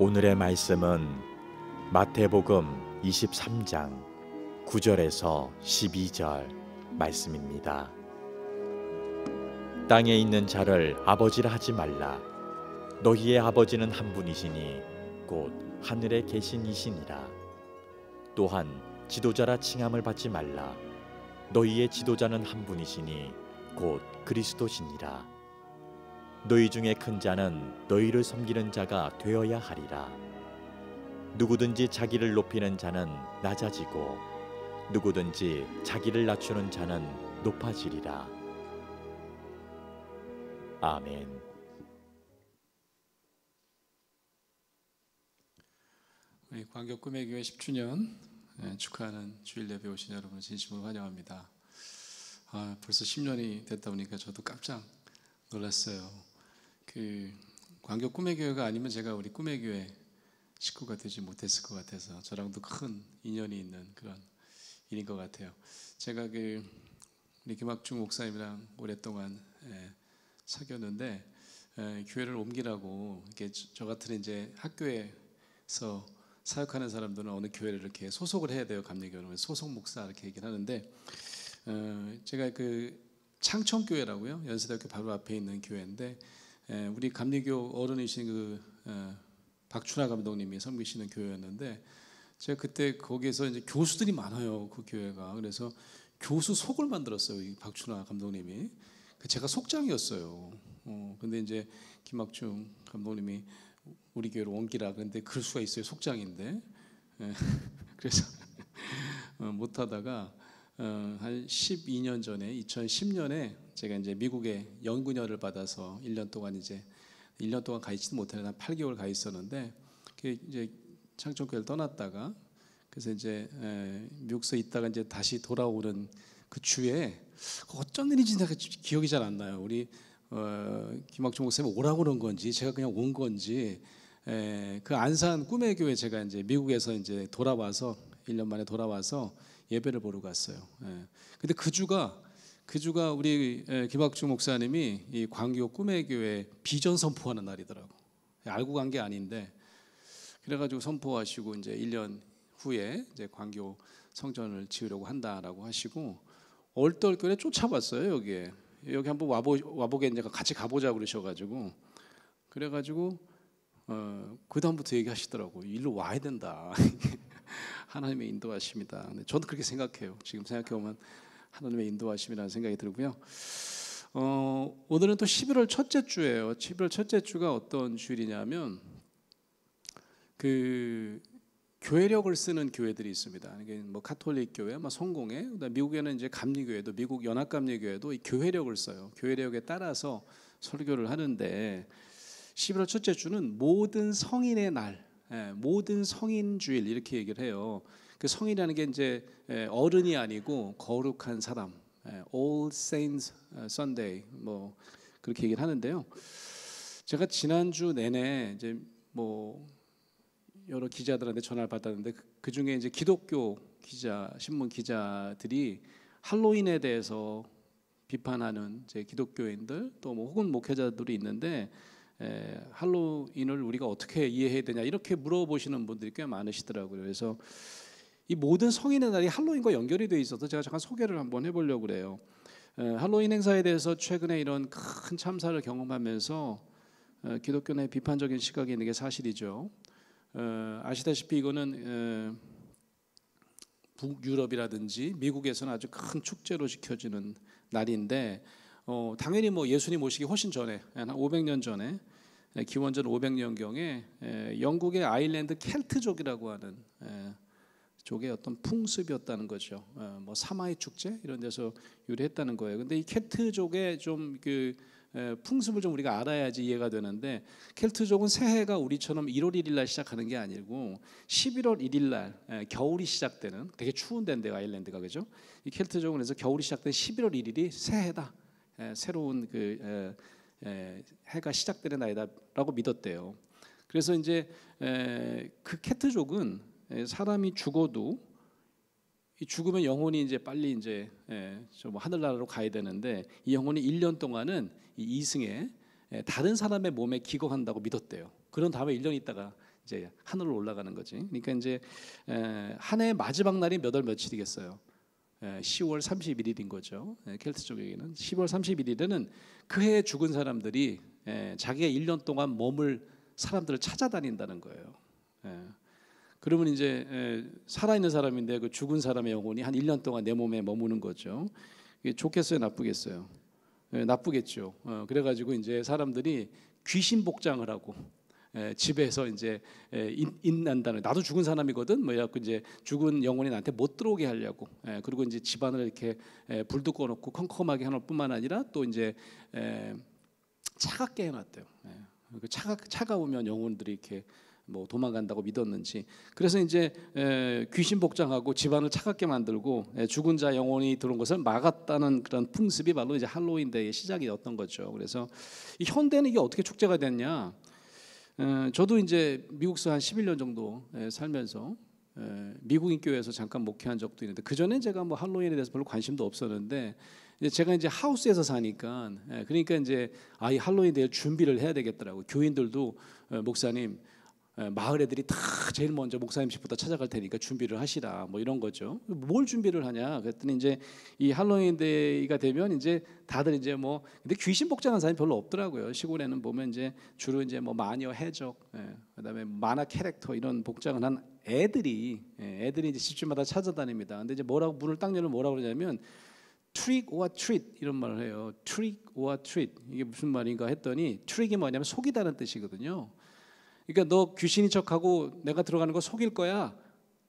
오늘의 말씀은 마태복음 23장 9절에서 12절 말씀입니다. 땅에 있는 자를 아버지라 하지 말라. 너희의 아버지는 한 분이시니 곧 하늘에 계신 이시니라. 또한 지도자라 칭함을 받지 말라. 너희의 지도자는 한 분이시니 곧 그리스도시니라. 너희 중에 큰 자는 너희를 섬기는 자가 되어야 하리라. 누구든지 자기를 높이는 자는 낮아지고 누구든지 자기를 낮추는 자는 높아지리라. 아멘. 우리 광교 꿈의 교회 10주년 축하하는 주일 예배 오신 여러분 진심으로 환영합니다. 벌써 10년이 됐다 보니까 저도 깜짝 놀랐어요. 광교 꿈의 교회가 아니면 제가 우리 꿈의 교회 식구가 되지 못했을 것 같아서 저랑도 큰 인연이 있는 그런 일인 것 같아요. 제가 우리 김학중 목사님이랑 오랫동안 사귀었는데 교회를 옮기라고 이렇게 저 같은 이제 학교에서 사역하는 사람들은 어느 교회를 이렇게 소속을 해야 돼요. 감리교는 소속 목사 이렇게 얘기를 하는데 제가 창천교회라고요. 연세대학교 바로 앞에 있는 교회인데 우리 감리교 어른이신 박춘하 감독님이 섬기시는 교회였는데 제가 그때 거기에서 이제 교수들이 많아요. 그 교회가. 그래서 교수 속을 만들었어요. 이 박춘하 감독님이. 제가 속장이었어요. 근데 이제 김학중 감독님이 우리 교회로 옮기라. 그런데 그럴 수가 있어요. 속장인데. 그래서 못하다가 한 12년 전에 2010년에 제가 이제 미국에 연구년을 받아서 1년 동안 가 있지도 못하는 한 8개월 가 있었는데 이제 창천교회를 떠났다가 그래서 이제 미국서 있다가 이제 다시 돌아오는 그 주에 어쩐 일인지 내가 기억이 잘 안 나요. 우리 김학중 목사님 오라고 그런 건지 제가 그냥 온 건지 그 안산 꿈의 교회 제가 이제 미국에서 이제 돌아와서 1년 만에 돌아와서 예배를 보러 갔어요. 근데 그 주가 우리 김학중 목사님이 이 광교 꿈의 교회 비전 선포하는 날이더라고. 알고 간 게 아닌데 그래가지고 선포하시고 이제 1년 후에 이제 광교 성전을 지으려고 한다라고 하시고 얼떨결에 쫓아봤어요. 여기 한번 와보게 이제 같이 가보자 그러셔가지고 그래가지고 그 다음부터 얘기하시더라고. 일로 와야 된다. 하나님의 인도하심이다. 근데 저도 그렇게 생각해요. 지금 생각해보면 하나님의 인도하심이라는 생각이 들고요. 오늘은 또 11월 첫째 주예요. 11월 첫째 주가 어떤 주일이냐면 교회력을 쓰는 교회들이 있습니다. 이게 뭐 가톨릭 교회, 성공회, 미국에는 이제 감리교회도 미국 연합감리교회도 이 교회력을 써요. 교회력에 따라서 설교를 하는데 11월 첫째 주는 모든 성인의 날, 모든 성인 주일 이렇게 얘기를 해요. 그 성인이라는 게 이제 어른이 아니고 거룩한 사람, All Saints Sunday 뭐 그렇게 얘기를 하는데요. 제가 지난주 내내 이제 뭐 여러 기자들한테 전화를 받았는데 그 중에 이제 기독교 기자, 신문 기자들이 할로윈에 대해서 비판하는 이제 기독교인들 또 뭐 혹은 목회자들이 있는데 할로윈을 우리가 어떻게 이해해야 되냐 이렇게 물어보시는 분들이 꽤 많으시더라고요. 그래서 이 모든 성인의 날이 할로윈과 연결이 돼 있어서 제가 잠깐 소개를 한번 해보려고 그래요. 할로윈 행사에 대해서 최근에 이런 큰 참사를 경험하면서 기독교 내 비판적인 시각이 있는 게 사실이죠. 아시다시피 이거는 북유럽이라든지 미국에서는 아주 큰 축제로 지켜지는 날인데 당연히 뭐 예수님 오시기 훨씬 전에 한 500년 전에 기원전 500년경에 영국의 아일랜드 켈트족이라고 하는 쪽의 어떤 풍습이었다는 거죠. 뭐 사마이 축제 이런 데서 유래했다는 거예요. 근데 이 켈트족의 좀 풍습을 좀 우리가 알아야지 이해가 되는데 켈트족은 새해가 우리처럼 1월 1일 날 시작하는 게 아니고 11월 1일 날 겨울이 시작되는 되게 추운 데인데요. 아일랜드가 그죠? 이 켈트족은 그래서 겨울이 시작된 11월 1일이 새해다. 새로운 해가 시작되는 날이다라고 믿었대요. 그래서 이제 그 켈트족은 사람이 죽어도 이 죽으면 영혼이 이제 빨리 이제 뭐 하늘나라로 가야 되는데 이 영혼이 1년 동안은 이 이승에 다른 사람의 몸에 기거한다고 믿었대요. 그런 다음에 1년 있다가 이제 하늘로 올라가는 거지. 그러니까 이제 한 해의 마지막 날이 몇 월 며칠이겠어요? 10월 31일인 거죠. 켈트 쪽에는 10월 31일에는 그 해에 죽은 사람들이 자기가 1년 동안 머물 사람들을 찾아다닌다는 거예요. 그러면 이제 살아있는 사람인데 그 죽은 사람의 영혼이 한 1년 동안 내 몸에 머무는 거죠. 이게 좋겠어요, 나쁘겠어요? 나쁘겠죠. 그래가지고 이제 사람들이 귀신 복장을 하고 집에서 이제 인난다는, 나도 죽은 사람이거든 뭐 이래갖고 이제 죽은 영혼이 나한테 못 들어오게 하려고, 그리고 이제 집안을 이렇게 불도 꺼놓고 컴컴하게 하는 뿐만 아니라 또 이제 차갑게 해놨대요. 차가우면 영혼들이 이렇게 뭐 도망간다고 믿었는지. 그래서 이제 귀신 복장하고 집안을 차갑게 만들고 죽은 자 영혼이 들어온 것을 막았다는 그런 풍습이 바로 이제 할로윈데이의 시작이었던 거죠. 그래서 이 현대는 이게 어떻게 축제가 됐냐? 저도 이제 미국서 한 11년 정도 살면서 미국인 교회에서 잠깐 목회한 적도 있는데, 그 전에 제가 뭐 할로윈에 대해서 별로 관심도 없었는데, 제가 이제 하우스에서 사니까, 그러니까 이제 이 할로윈 대회 준비를 해야 되겠더라고. 교인들도 목사님, 마을 애들이 다 제일 먼저 목사님 집부터 찾아갈 테니까 준비를 하시라, 뭐 이런 거죠. 뭘 준비를 하냐? 그랬더니 이제 이 할로윈 데이가 되면 이제 다들 이제 뭐, 근데 귀신 복장한 사람이 별로 없더라고요. 시골에는 보면 이제 주로 이제 뭐 마녀, 해적, 그다음에 만화 캐릭터 이런 복장을 한 애들이 이제 집집마다 찾아다닙니다. 근데 이제 뭐라고 문을 딱 열면 뭐라고 그러냐면 trick or treat 이런 말을 해요. trick or treat, 이게 무슨 말인가 했더니 트릭이 뭐냐면 속이다는 뜻이거든요. 그러니까 너 귀신인 척하고 내가 들어가는 거 속일 거야?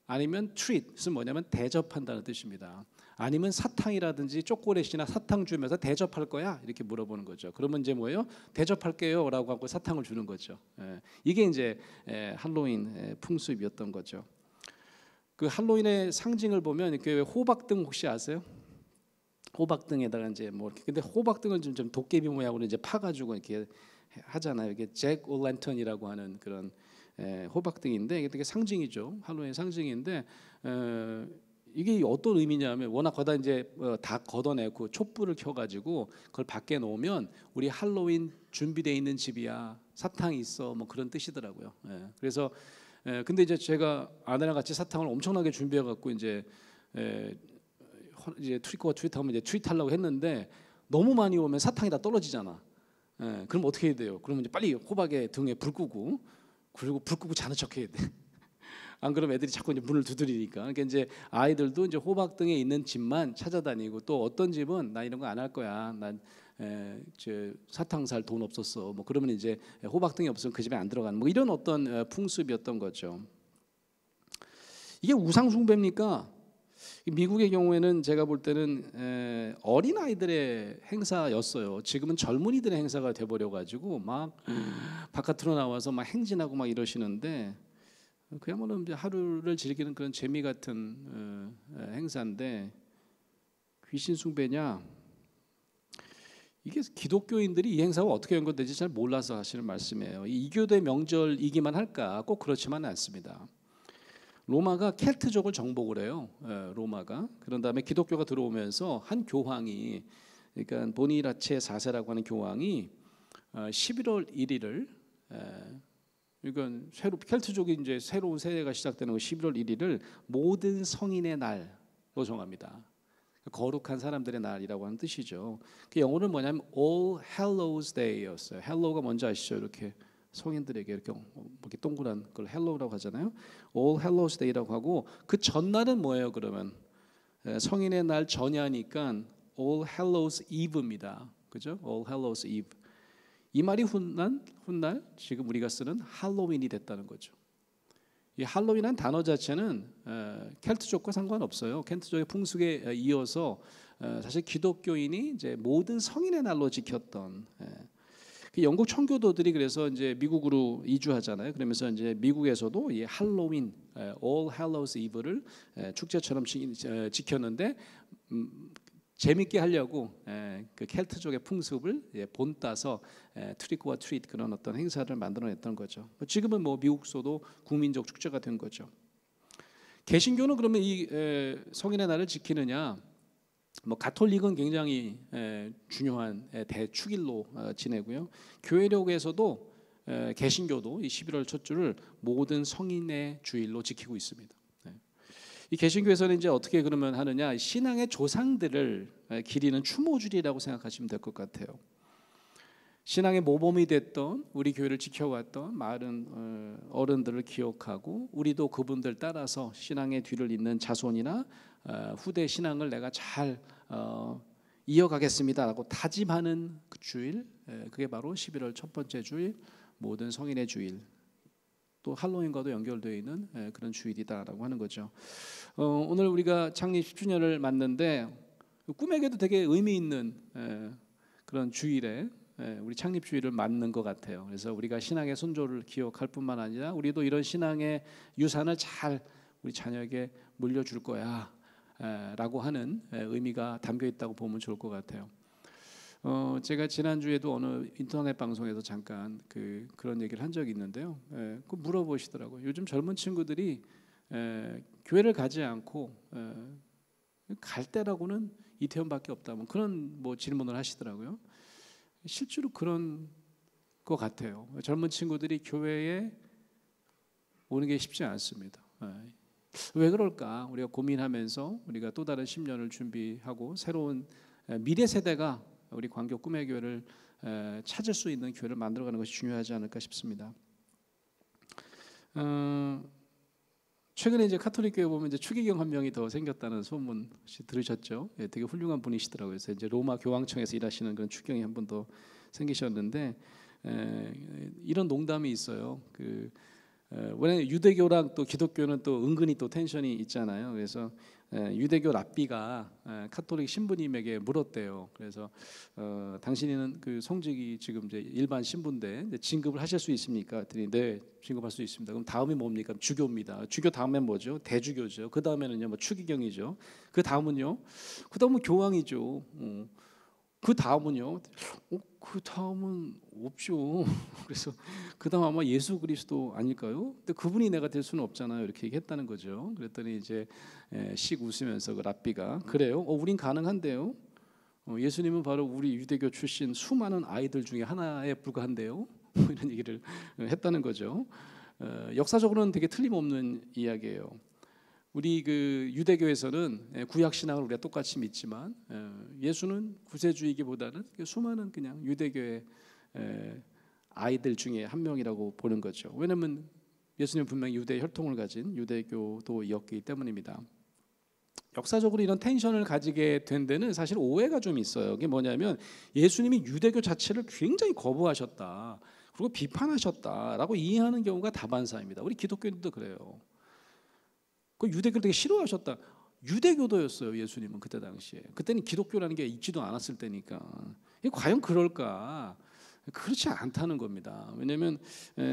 아니면 treat은 뭐냐면 대접한다는 뜻입니다. 아니면 사탕이라든지 초콜릿이나 사탕 주면서 대접할 거야? 이렇게 물어보는 거죠. 그러면 이제 뭐예요? 대접할게요 라고 하고 사탕을 주는 거죠. 이게 이제 할로윈 풍습이었던 거죠. 그 할로윈의 상징을 보면 이렇게 호박등 혹시 아세요? 호박등에다가 이제 뭐 이렇게, 근데 호박등을 좀 도깨비 모양으로 이제 파가지고 이렇게 하잖아요. 이게 잭 오랜턴이라고 하는 그런 호박등인데, 이게 되게 상징이죠. 할로윈 상징인데, 이게 어떤 의미냐면 워낙 거다 이제 다 걷어내고 촛불을 켜가지고 그걸 밖에 놓으면 우리 할로윈 준비되어 있는 집이야, 사탕이 있어, 뭐 그런 뜻이더라고요. 그래서 근데 이제 제가 아내랑 같이 사탕을 엄청나게 준비해갖고 이제 트리크와 트윗하면 이제 트윗하려고 했는데, 너무 많이 오면 사탕이 다 떨어지잖아. 그럼 어떻게 해야 돼요? 그러면 이제 빨리 호박에 등에 불 끄고, 그리고 불 끄고 자는 척 해야 돼. 안 그러면 애들이 자꾸 이제 문을 두드리니까. 그러니까 이제 아이들도 이제 호박 등에 있는 집만 찾아다니고, 또 어떤 집은 나 이런 거 안 할 거야, 난 사탕 살 돈 없었어, 뭐 그러면 이제 호박 등이 없으면 그 집에 안 들어가는, 뭐 이런 어떤 풍습이었던 거죠. 이게 우상 숭배입니까? 미국의 경우에는 제가 볼 때는 어린 아이들의 행사였어요. 지금은 젊은이들의 행사가 돼버려 가지고 막 바깥으로 나와서 막 행진하고 막 이러시는데, 그야말로 이제 하루를 즐기는 그런 재미 같은 행사인데, 귀신 숭배냐? 이게 기독교인들이 이 행사가 어떻게 연결되지 잘 몰라서 하시는 말씀이에요. 이 이교도의 명절이기만 할까? 꼭 그렇지만은 않습니다. 로마가 켈트족을 정복을 해요. 로마가. 그런 다음에 기독교가 들어오면서 한 교황이, 그러니까 보니라체 4세라고 하는 교황이 11월 1일을, 그러니까 켈트족이 이제 새로운 세대가 시작되는 11월 1일을 모든 성인의 날로 정합니다. 거룩한 사람들의 날이라고 하는 뜻이죠. 그 영어는 뭐냐면 All Hallows Day였어요. 헬로우가 뭔지 아시죠? 이렇게 성인들에게 이렇게 동그란 걸 헬로우라고 하잖아요. All Hallows Day라고 하고, 그 전날은 뭐예요? 그러면 성인의 날 전야니까 All Hallows Eve입니다. 그죠? All Hallows Eve. 이 말이 훗날 지금 우리가 쓰는 할로윈이 됐다는 거죠. 이 할로윈한 단어 자체는 켈트족과 상관없어요. 켈트족의 풍습에 이어서 사실 기독교인이 이제 모든 성인의 날로 지켰던, 영국 청교도들이 그래서 이제 미국으로 이주하잖아요. 그러면서 이제 미국에서도 이 할로윈, All Hallows Eve를 축제처럼 지켰는데, 재밌게 하려고 그 켈트족의 풍습을 본따서 트리크와 트릿 그런 어떤 행사를 만들어냈던 거죠. 지금은 뭐 미국서도 국민적 축제가 된 거죠. 개신교는 그러면 이 성인의 날을 지키느냐? 뭐 가톨릭은 굉장히 중요한 대축일로 지내고요. 교회력에서도 개신교도 이 11월 첫 주를 모든 성인의 주일로 지키고 있습니다. 이 개신교에서는 이제 어떻게 그러면 하느냐, 신앙의 조상들을 기리는 추모주일이라고 생각하시면 될 것 같아요. 신앙의 모범이 됐던 우리 교회를 지켜왔던 많은 어른들을 기억하고 우리도 그분들 따라서 신앙의 뒤를 잇는 자손이나 후대 신앙을 내가 잘 이어가겠습니다라고 다짐하는 그 주일, 그게 바로 11월 첫 번째 주일, 모든 성인의 주일, 또 할로윈과도 연결되어 있는 그런 주일이다라고 하는 거죠. 오늘 우리가 창립 10주년을 맞는데 꿈에게도 되게 의미 있는 그런 주일에 우리 창립 주일을 맞는 것 같아요. 그래서 우리가 신앙의 선조를 기억할 뿐만 아니라 우리도 이런 신앙의 유산을 잘 우리 자녀에게 물려줄 거야 라고 하는 의미가 담겨 있다고 보면 좋을 것 같아요. 제가 지난주에도 어느 인터넷 방송에서 잠깐 그런 얘기를 한 적이 있는데요. 그 물어보시더라고요. 요즘 젊은 친구들이 교회를 가지 않고 갈 때라고는 이태원밖에 없다, 뭐 그런 질문을 하시더라고요. 실제로 그런 것 같아요. 젊은 친구들이 교회에 오는 게 쉽지 않습니다. 왜 그럴까? 우리가 고민하면서 우리가 또 다른 10년을 준비하고 새로운 미래 세대가 우리 광교 꿈의 교회를 찾을 수 있는 교회를 만들어가는 것이 중요하지 않을까 싶습니다. 최근에 이제 카톨릭 교회 보면 이제 추기경 한 명이 더 생겼다는 소문 혹시 들으셨죠? 예, 되게 훌륭한 분이시더라고요. 그래서 이제 로마 교황청에서 일하시는 그런 추경이 한 분 더 생기셨는데 이런 농담이 있어요. 원래 유대교랑 또 기독교는 또 은근히 또 텐션이 있잖아요. 그래서 유대교 랍비가 카톨릭 신부님에게 물었대요. 그래서 당신은 그 성직이 지금 이제 일반 신부인데 진급을 하실 수 있습니까? 그랬더니 네, 진급할 수 있습니다. 그럼 다음이 뭡니까? 주교입니다. 주교 다음엔 뭐죠? 대주교죠. 그 다음에는요, 뭐 추기경이죠. 그 다음은요, 그 다음은 교황이죠. 그 다음은요, 그 다음은 없죠. 그래서 그 다음 아마 예수 그리스도 아닐까요? 근데 그분이 내가 될 수는 없잖아요. 이렇게 얘기했다는 거죠. 그랬더니 이제 씩 웃으면서 그 랍비가 그래요? 우린 가능한데요. 예수님은 바로 우리 유대교 출신 수많은 아이들 중에 하나에 불과한데요. 이런 얘기를 했다는 거죠. 역사적으로는 되게 틀림없는 이야기예요. 우리 그 유대교에서는 구약 신앙을 우리가 똑같이 믿지만 예수는 구세주이기보다는 수많은 그냥 유대교의 아이들 중에 한 명이라고 보는 거죠. 왜냐하면 예수님 분명히 유대 혈통을 가진 유대교도였기 때문입니다. 역사적으로 이런 텐션을 가지게 된 데는 사실 오해가 좀 있어요. 그게 뭐냐면 예수님이 유대교 자체를 굉장히 거부하셨다, 그리고 비판하셨다라고 이해하는 경우가 다반사입니다. 우리 기독교인들도 그래요. 그 유대교를 되게 싫어하셨다. 유대교도였어요, 예수님은 그때 당시에. 그때는 기독교라는 게 있지도 않았을 때니까. 이게 과연 그럴까? 그렇지 않다는 겁니다. 왜냐하면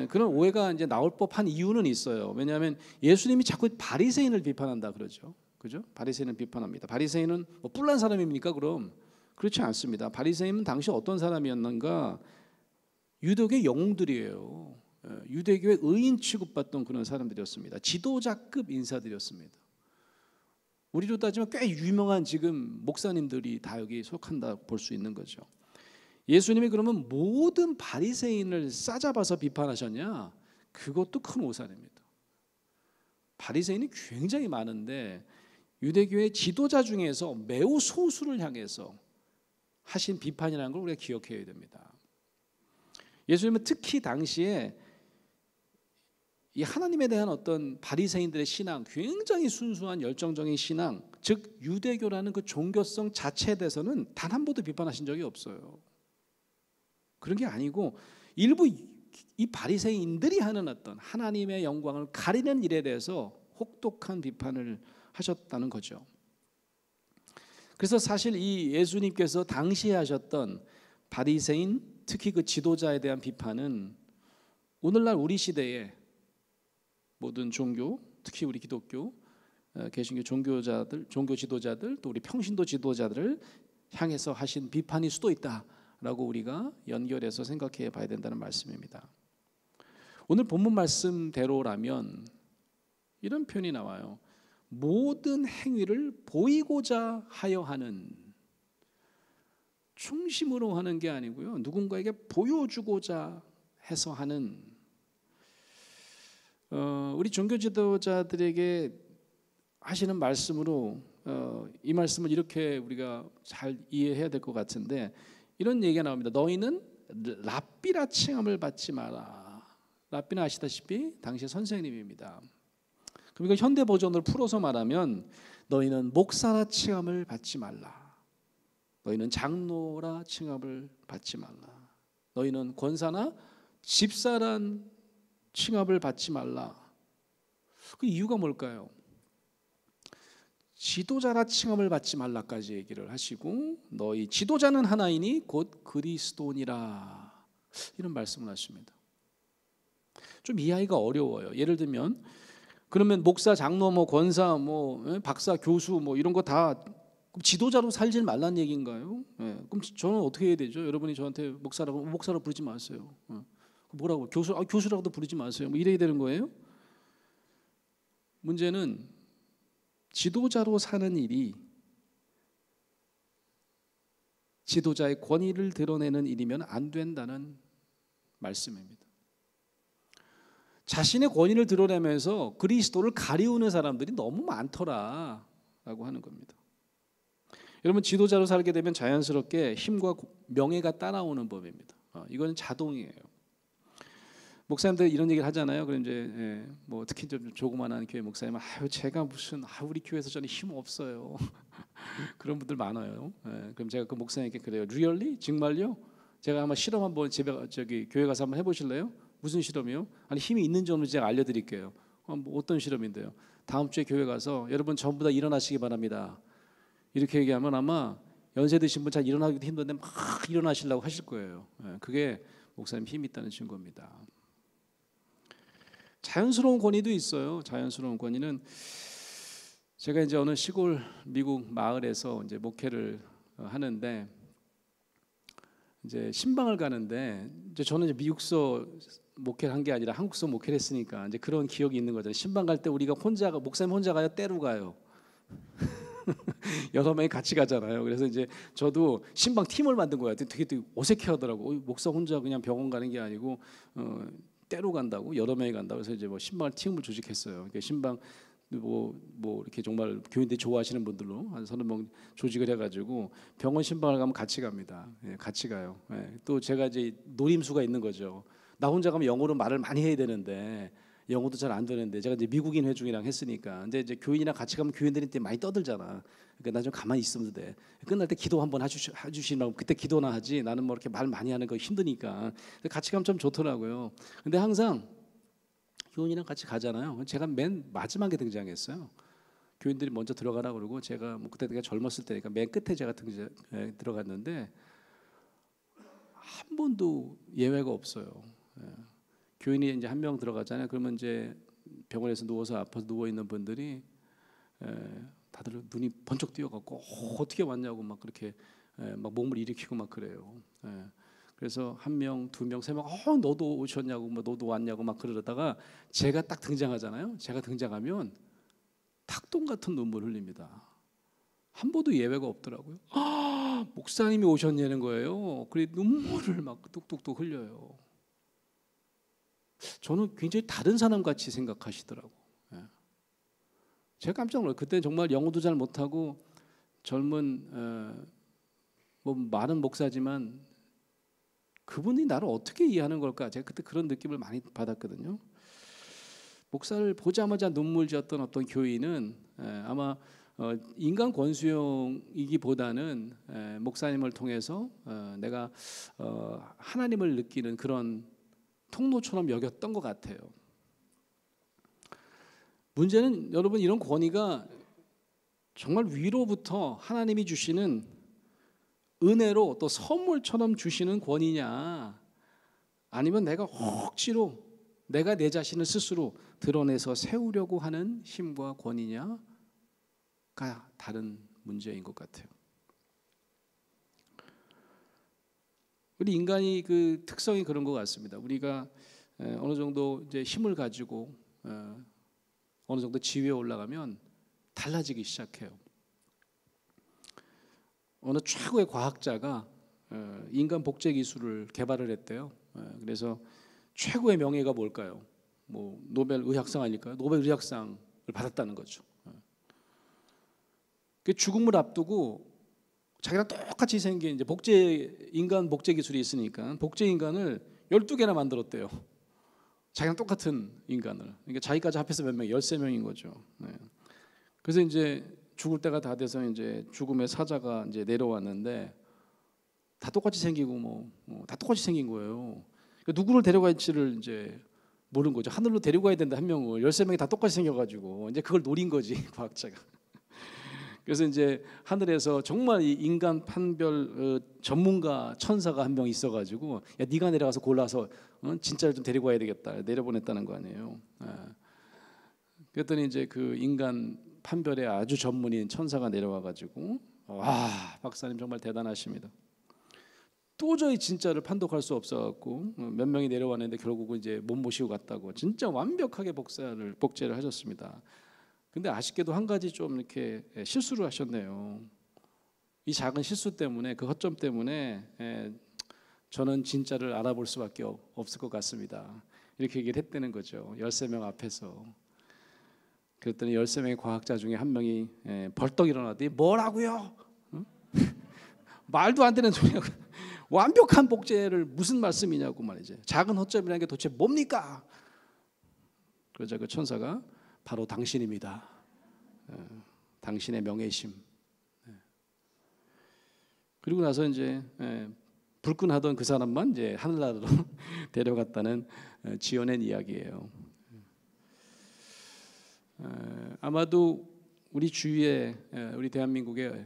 그런 오해가 이제 나올 법한 이유는 있어요. 왜냐하면 예수님이 자꾸 바리새인을 비판한다 그러죠. 그죠? 바리새인을 비판합니다. 바리새인은 뭐 뿔난 사람입니까? 그럼 그렇지 않습니다. 바리새인은 당시 어떤 사람이었는가? 유대교의 영웅들이에요. 유대교의 의인 취급받던 그런 사람들이었습니다. 지도자급 인사들이었습니다. 우리로 따지면 꽤 유명한 지금 목사님들이 다 여기 속한다 볼 수 있는 거죠. 예수님이 그러면 모든 바리새인을 싸잡아서 비판하셨냐? 그것도 큰 오산입니다. 바리새인이 굉장히 많은데 유대교의 지도자 중에서 매우 소수를 향해서 하신 비판이라는 걸 우리가 기억해야 됩니다. 예수님은 특히 당시에 이 하나님에 대한 어떤 바리새인들의 신앙, 굉장히 순수한 열정적인 신앙, 즉 유대교라는 그 종교성 자체에 대해서는 단 한 번도 비판하신 적이 없어요. 그런 게 아니고 일부 이 바리새인들이 하는 어떤 하나님의 영광을 가리는 일에 대해서 혹독한 비판을 하셨다는 거죠. 그래서 사실 이 예수님께서 당시에 하셨던 바리새인, 특히 그 지도자에 대한 비판은 오늘날 우리 시대에 모든 종교, 특히 우리 기독교, 개신교 종교자들, 종교 지도자들, 또 우리 평신도 지도자들을 향해서 하신 비판일 수도 있다라고 우리가 연결해서 생각해 봐야 된다는 말씀입니다. 오늘 본문 말씀대로라면 이런 표현이 나와요. 모든 행위를 보이고자 하여 하는, 중심으로 하는 게 아니고요, 누군가에게 보여주고자 해서 하는 우리 종교 지도자들에게 하시는 말씀으로 이 말씀을 이렇게 우리가 잘 이해해야 될 것 같은데 이런 얘기가 나옵니다. 너희는 랍비라 칭함을 받지 마라. 랍비는 아시다시피 당시의 선생님입니다. 그럼 이걸 현대 버전으로 풀어서 말하면 너희는 목사라 칭함을 받지 말라. 너희는 장로라 칭함을 받지 말라. 너희는 권사나 집사란 칭함을 받지 말라. 그 이유가 뭘까요? 지도자라 칭함을 받지 말라까지 얘기를 하시고 너희 지도자는 하나이니 곧 그리스도니라 이런 말씀을 하십니다. 좀 이해하기가 어려워요. 예를 들면 그러면 목사, 장로, 권사, 박사, 교수 이런 거 다 지도자로 살지 말란 얘기인가요? 그럼 저는 어떻게 해야 되죠? 여러분이 저한테 목사라고 부르지 마세요. 뭐라고 교수라고도 부르지 마세요. 이래야 되는 거예요? 문제는 지도자로 사는 일이 지도자의 권위를 드러내는 일이면 안 된다는 말씀입니다. 자신의 권위를 드러내면서 그리스도를 가리우는 사람들이 너무 많더라라고 하는 겁니다. 여러분 지도자로 살게 되면 자연스럽게 힘과 명예가 따라오는 법입니다. 이건 자동이에요. 목사님들 이런 얘기를 하잖아요. 그럼 이제 특히 좀 조그만한 교회 목사님은 제가 무슨 우리 교회에서 저는 힘 없어요. 그런 분들 많아요. 그럼 제가 그 목사님께 그래요. Really? 정말요? 제가 한번 실험 한번 교회 가서 한번 해보실래요? 무슨 실험이요? 아니 힘이 있는지 없는지 제가 알려드릴게요. 어떤 실험인데요? 다음 주에 교회 가서 여러분 전부 다 일어나시기 바랍니다. 이렇게 얘기하면 아마 연세 드신 분 잘 일어나기도 힘든데 막 일어나시려고 하실 거예요. 그게 목사님 힘이 있다는 증거입니다. 자연스러운 권위도 있어요. 자연스러운 권위는 제가 이제 어느 시골 미국 마을에서 이제 목회를 하는데 이제 신방을 가는데 이제 저는 이제 미국서 목회를 한 게 아니라 한국서 목회를 했으니까 이제 그런 기억이 있는 거죠. 신방 갈 때 우리가 목사님 혼자 가요? 때로 가요? 여러 명이 같이 가잖아요. 그래서 이제 저도 신방 팀을 만든 거야. 되게 어색해하더라고. 목사 혼자 그냥 병원 가는 게 아니고 때로 간다고 여러 명이 간다고 그래서 이제 신방 팀을 조직했어요. 그러니까 신방 이렇게 정말 교인들이 좋아하시는 분들로 한 30명 조직을 해가지고 병원 신방을 가면 같이 갑니다. 같이 가요. 또 제가 이제 노림수가 있는 거죠. 나 혼자 가면 영어로 말을 많이 해야 되는데 영어도 잘 안 되는데 제가 이제 미국인 회중이랑 했으니까 근데 이제 교인이랑 같이 가면 교인들이 많이 떠들잖아. 그러니까 나 좀 가만히 있으면 돼. 끝날 때 기도 한번 해주시라고 그때 기도나 하지. 나는 이렇게 말 많이 하는 거 힘드니까. 같이 가면 좀 좋더라고요. 근데 항상 교인이랑 같이 가잖아요. 제가 맨 마지막에 등장했어요. 교인들이 먼저 들어가라 그러고 제가 그때 내가 젊었을 때니까 맨 끝에 제가 들어갔는데 한 번도 예외가 없어요. 교인이 이제 한 명 들어가잖아요. 그러면 이제 병원에서 누워서 아파서 누워 있는 분들이 다들 눈이 번쩍 뛰어갖고 어떻게 왔냐고 막 그렇게 막 몸을 일으키고 막 그래요. 그래서 한 명, 두 명, 세 명, 너도 오셨냐고, 너도 왔냐고 막 그러다가 제가 딱 등장하잖아요. 제가 등장하면 닭똥 같은 눈물 흘립니다. 한 번도 예외가 없더라고요. 목사님이 오셨냐는 거예요. 그래 눈물을 막 뚝뚝뚝 흘려요. 저는 굉장히 다른 사람 같이 생각하시더라고. 제가 깜짝 놀랐어요. 그때 정말 영어도 잘 못하고 젊은 많은 목사지만 그분이 나를 어떻게 이해하는 걸까? 제가 그때 그런 느낌을 많이 받았거든요. 목사를 보자마자 눈물 지었던 어떤 교인은 아마 인간 권수용이기보다는 목사님을 통해서 내가 하나님을 느끼는 그런 통로처럼 여겼던 것 같아요. 문제는 여러분 이런 권위가 정말 위로부터 하나님이 주시는 은혜로 또 선물처럼 주시는 권위냐 아니면 내가 억지로 내가 내 자신을 스스로 드러내서 세우려고 하는 힘과 권위냐가 다른 문제인 것 같아요. 우리 인간이 그 특성이 그런 것 같습니다. 우리가 어느 정도 이제 힘을 가지고 어느 정도 지위에 올라가면 달라지기 시작해요. 어느 최고의 과학자가 인간 복제 기술을 개발을 했대요. 그래서 최고의 명예가 뭘까요? 뭐 노벨 의학상 아닐까요? 노벨 의학상을 받았다는 거죠. 그 죽음을 앞두고 자기랑 똑같이 생긴 이제 인간 복제 기술이 있으니까 복제 인간을 12개나 만들었대요. 자기랑 똑같은 인간을. 그러니까 자기까지 합해서 몇 명? 13명인 거죠. 네. 그래서 이제 죽을 때가 다 돼서 이제 죽음의 사자가 이제 내려왔는데 다 똑같이 생기고 다 똑같이 생긴 거예요. 그러니까 누구를 데려갈지를 이제 모르는 거죠. 하늘로 데려가야 된다 한 명을 13명이 다 똑같이 생겨가지고 이제 그걸 노린 거지 과학자가. 그래서 이제 하늘에서 정말 이 인간 판별 전문가 천사가 한 명 있어가지고 야 네가 내려가서 골라서 진짜를 좀 데리고 와야 되겠다 내려보냈다는 거 아니에요. 그랬더니 이제 그 인간 판별에 아주 전문인 천사가 내려와가지고 와 박사님 정말 대단하십니다. 도저히 진짜를 판독할 수 없어갖고 몇 명이 내려왔는데 결국은 이제 못 모시고 갔다고 진짜 완벽하게 복제를 하셨습니다. 근데 아쉽게도 한 가지 좀 이렇게 실수를 하셨네요. 이 작은 실수 때문에 그 허점 때문에 저는 진짜를 알아볼 수밖에 없을 것 같습니다. 이렇게 얘기를 했다는 거죠. 13명 앞에서. 그랬더니 13명의 과학자 중에 한 명이 벌떡 일어나더니 뭐라고요? 응? 말도 안 되는 소리하고 완벽한 복제를 무슨 말씀이냐고 말이죠. 작은 허점이라는 게 도대체 뭡니까? 그러자 그 천사가 바로 당신입니다. 당신의 명예심. 그리고 나서 이제 불끈하던 그 사람만 이제 하늘나라로 데려갔다는 지어낸 이야기예요. 아마도 우리 주위에 우리 대한민국에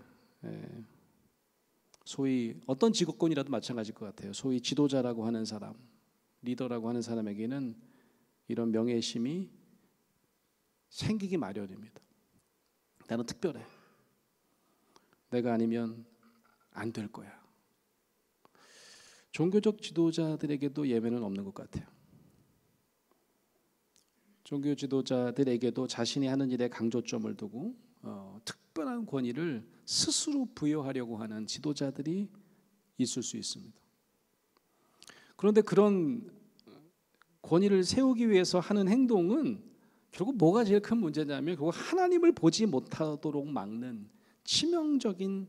소위 어떤 직업군이라도 마찬가지일 것 같아요. 소위 지도자라고 하는 사람, 리더라고 하는 사람에게는 이런 명예심이 생기기 마련입니다. 나는 특별해. 내가 아니면 안 될 거야. 종교적 지도자들에게도 예외는 없는 것 같아요. 종교 지도자들에게도 자신이 하는 일에 강조점을 두고 특별한 권위를 스스로 부여하려고 하는 지도자들이 있을 수 있습니다. 그런데 그런 권위를 세우기 위해서 하는 행동은 결국 뭐가 제일 큰 문제냐면 결국 하나님을 보지 못하도록 막는 치명적인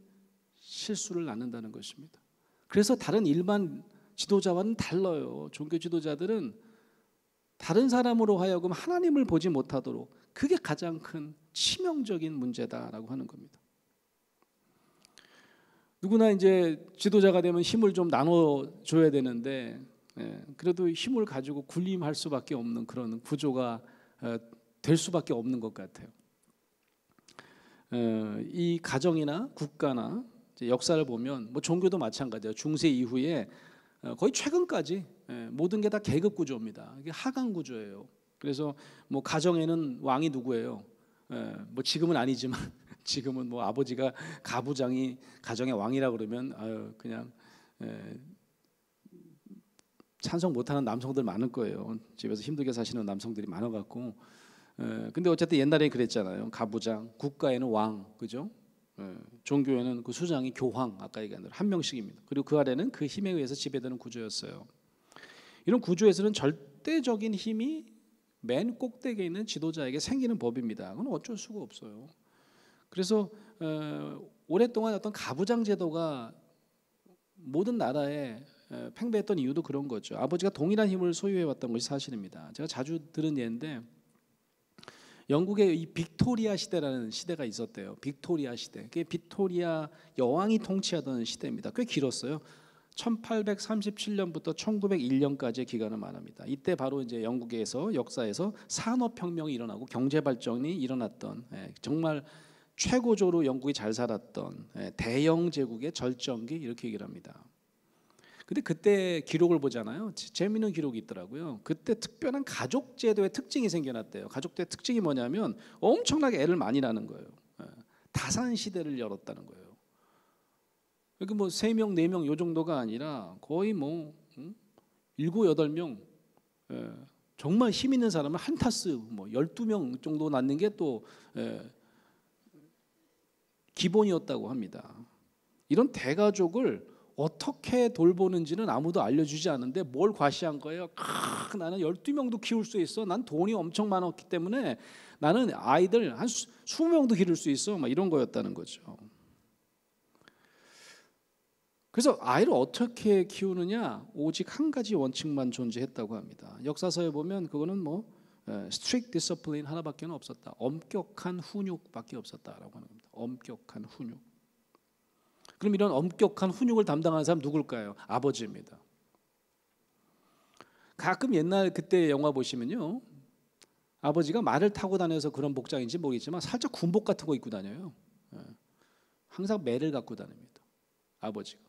실수를 낳는다는 것입니다. 그래서 다른 일반 지도자와는 달라요. 종교 지도자들은 다른 사람으로 하여금 하나님을 보지 못하도록 그게 가장 큰 치명적인 문제다라고 하는 겁니다. 누구나 이제 지도자가 되면 힘을 좀 나눠줘야 되는데 그래도 힘을 가지고 군림할 수밖에 없는 그런 구조가 될 수밖에 없는 것 같아요. 이 가정이나 국가나 역사를 보면 뭐 종교도 마찬가지예요. 중세 이후에 거의 최근까지 모든 게 다 계급 구조입니다. 이게 하강 구조예요. 그래서 뭐 가정에는 왕이 누구예요? 뭐 지금은 아니지만 지금은 뭐 아버지가 가부장이 가정의 왕이라 그러면 그냥 찬성 못하는 남성들 많을 거예요. 집에서 힘들게 사시는 남성들이 많아갖고. 근데 어쨌든 옛날에 그랬잖아요. 가부장, 국가에는 왕, 그죠? 종교에는 그 수장이 교황, 아까 얘기한 대로 한 명씩입니다. 그리고 그 아래는 그 힘에 의해서 지배되는 구조였어요. 이런 구조에서는 절대적인 힘이 맨 꼭대기에 있는 지도자에게 생기는 법입니다. 그건 어쩔 수가 없어요. 그래서 오랫동안 어떤 가부장 제도가 모든 나라에 팽배했던 이유도 그런 거죠. 아버지가 동일한 힘을 소유해왔던 것이 사실입니다. 제가 자주 들은 예인데 영국의 이 빅토리아 시대라는 시대가 있었대요. 빅토리아 시대. 그게 빅토리아 여왕이 통치하던 시대입니다. 꽤 길었어요. 1837년부터 1901년까지의 기간을 말합니다. 이때 바로 이제 영국에서 역사에서 산업혁명이 일어나고 경제발전이 일어났던 정말 최고조로 영국이 잘 살았던 대영 제국의 절정기 이렇게 얘기를 합니다. 근데 그때 기록을 보잖아요. 재미있는 기록이 있더라고요. 그때 특별한 가족 제도의 특징이 생겨났대요. 가족 제도의 특징이 뭐냐면 엄청나게 애를 많이 낳는 거예요. 다산 시대를 열었다는 거예요. 그러니까 뭐 3명, 4명 요 정도가 아니라 거의 뭐 7, 8명 정말 힘 있는 사람은 한 타스 뭐 12명 정도 낳는 게 또 기본이었다고 합니다. 이런 대가족을 어떻게 돌보는지는 아무도 알려주지 않는데 뭘 과시한 거예요? 나는 12명도 키울 수 있어. 난 돈이 엄청 많았기 때문에 나는 아이들 한 20명도 기를 수 있어. 막 이런 거였다는 거죠. 그래서 아이를 어떻게 키우느냐, 오직 한 가지 원칙만 존재했다고 합니다. 역사서에 보면 그거는 뭐 strict discipline 하나밖에 없었다. 엄격한 훈육밖에 없었다라고 하는 겁니다. 엄격한 훈육. 그럼 이런 엄격한 훈육을 담당하는 사람 누굴까요? 아버지입니다. 가끔 옛날 그때 영화 보시면요, 아버지가 말을 타고 다녀서 그런 복장인지 모르겠지만 살짝 군복 같은 거 입고 다녀요. 항상 매를 갖고 다닙니다. 아버지가.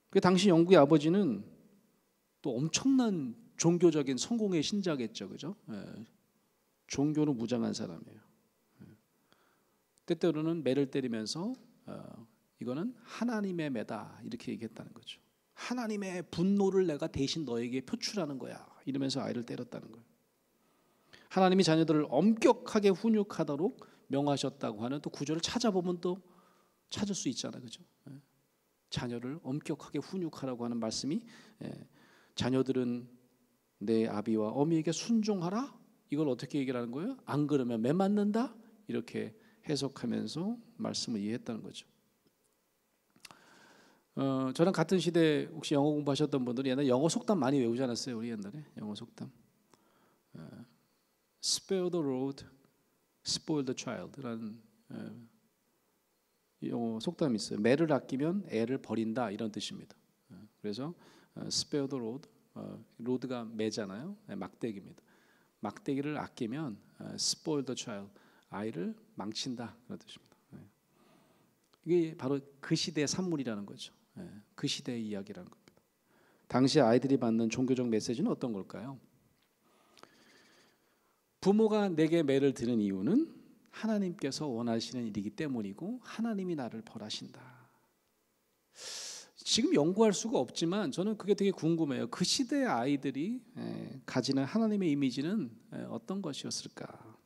그 당시 영국의 아버지는 또 엄청난 종교적인 성공의 신자겠죠, 그죠? 종교로 무장한 사람이에요. 때때로는 매를 때리면서 이거는 하나님의 매다 이렇게 얘기했다는 거죠. 하나님의 분노를 내가 대신 너에게 표출하는 거야 이러면서 아이를 때렸다는 거예요. 하나님이 자녀들을 엄격하게 훈육하도록 명하셨다고 하는 또 구절을 찾아보면 또 찾을 수 있잖아요, 그죠? 자녀를 엄격하게 훈육하라고 하는 말씀이 자녀들은 내 아비와 어미에게 순종하라. 이걸 어떻게 얘기를 하는 거예요? 안 그러면 매 맞는다. 이렇게 해석하면서 말씀을 이해했다는 거죠. 저랑 같은 시대 혹시 영어 공부하셨던 분들이 옛날에 영어 속담 많이 외우지 않았어요? 우리 옛날에 영어 속담. Spare the road, spoil the child라는 영어 속담이 있어요. 매를 아끼면 애를 버린다 이런 뜻입니다. 그래서 spare the road, 로드가 매잖아요. 막대기입니다. 막대기를 아끼면 spoil the child, 아이를 망친다 그런 뜻입니다. 이게 바로 그 시대의 산물이라는 거죠. 그 시대의 이야기라는 겁니다. 당시 아이들이 받는 종교적 메시지는 어떤 걸까요? 부모가 내게 매를 드는 이유는 하나님께서 원하시는 일이기 때문이고 하나님이 나를 벌하신다. 지금 연구할 수가 없지만 저는 그게 되게 궁금해요. 그 시대의 아이들이 가지는 하나님의 이미지는 어떤 것이었을까?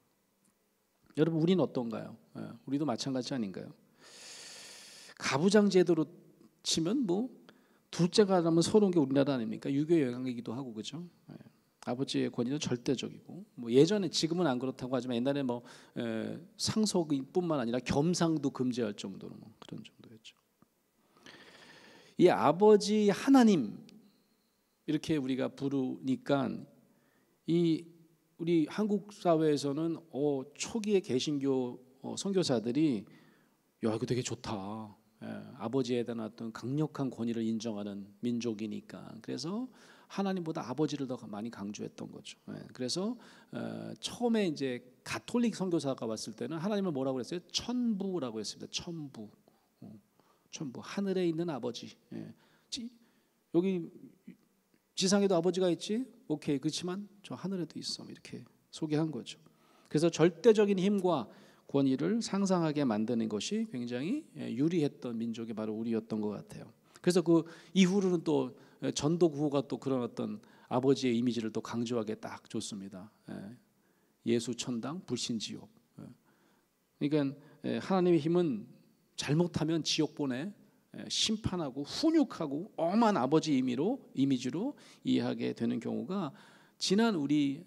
여러분, 우리는 어떤가요? 우리도 마찬가지 아닌가요? 가부장 제도로 치면 뭐 둘째가 나면 서러운 게 우리나라 아닙니까? 유교의 영향이기도 하고, 그죠? 아버지의 권위는 절대적이고, 뭐 예전에, 지금은 안 그렇다고 하지만 옛날에 뭐 상속뿐만 아니라 겸상도 금지할 정도로 뭐 그런 정도였죠. 이 아버지 하나님 이렇게 우리가 부르니까 이 우리 한국 사회에서는 초기의 개신교 선교사들이 야, 이거 되게 좋다. 아버지에 대한 어떤 강력한 권위를 인정하는 민족이니까 그래서 하나님보다 아버지를 더 많이 강조했던 거죠. 그래서 처음에 이제 가톨릭 선교사가 왔을 때는 하나님을 뭐라고 그랬어요? 천부라고 했습니다. 천부, 천부, 하늘에 있는 아버지. 여기 지상에도 아버지가 있지? 오케이, 그렇지만 저 하늘에도 있어. 이렇게 소개한 거죠. 그래서 절대적인 힘과 권위를 상상하게 만드는 것이 굉장히 유리했던 민족이 바로 우리였던 것 같아요. 그래서 그 이후로는 또 전도 구호가 또 그런 어떤 아버지의 이미지를 또 강조하게 딱 줬습니다. 예수 천당, 불신 지옥. 그러니까 하나님의 힘은 잘못하면 지옥 보내 심판하고 훈육하고 엄한 아버지 이미지로 이해하게 되는 경우가 지난 우리